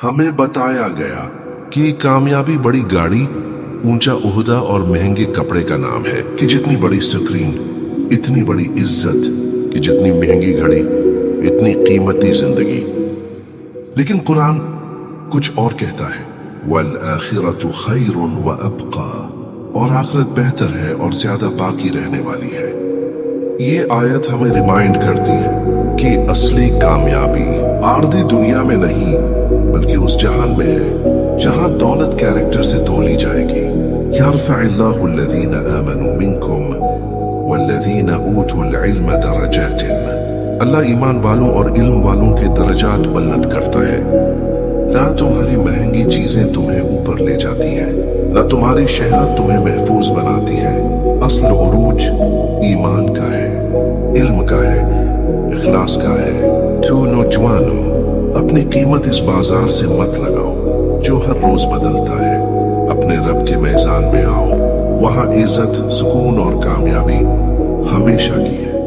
ہمیں بتایا گیا کہ کامیابی بڑی گاڑی، اونچا عہدہ اور مہنگے کپڑے کا نام ہے، کہ جتنی بڑی سکرین اتنی بڑی عزت، کہ جتنی مہنگی گھڑی اتنی قیمتی زندگی۔ لیکن قرآن کچھ اور کہتا ہے، وَالْآخِرَةُ خَيْرٌ وَأَبْقَى، اور آخرت بہتر ہے اور زیادہ باقی رہنے والی ہے۔ یہ آیت ہمیں ریمائنڈ کرتی ہے کہ اصلی کامیابی عارضی دنیا میں نہیں بلکہ اس جہان میں ہے جہاں دولت کیریکٹر سے تولی جائے گی۔ یرفع اللہ الذین آمنوا منکم والذین اوتوا العلم درجات، اللہ ایمان والوں اور علم والوں کے درجات بلند کرتا ہے۔ نہ تمہاری مہنگی چیزیں تمہیں اوپر لے جاتی ہیں، نہ تمہاری شہرت تمہیں محفوظ بناتی ہے۔ اصل عروج ایمان کا ہے، علم کا ہے، اخلاص کا ہے۔ تو نوجوانو، اپنی قیمت اس بازار سے مت لگاؤ جو ہر روز بدلتا ہے۔ اپنے رب کے میزان میں آؤ، وہاں عزت، سکون اور کامیابی ہمیشہ کی ہے۔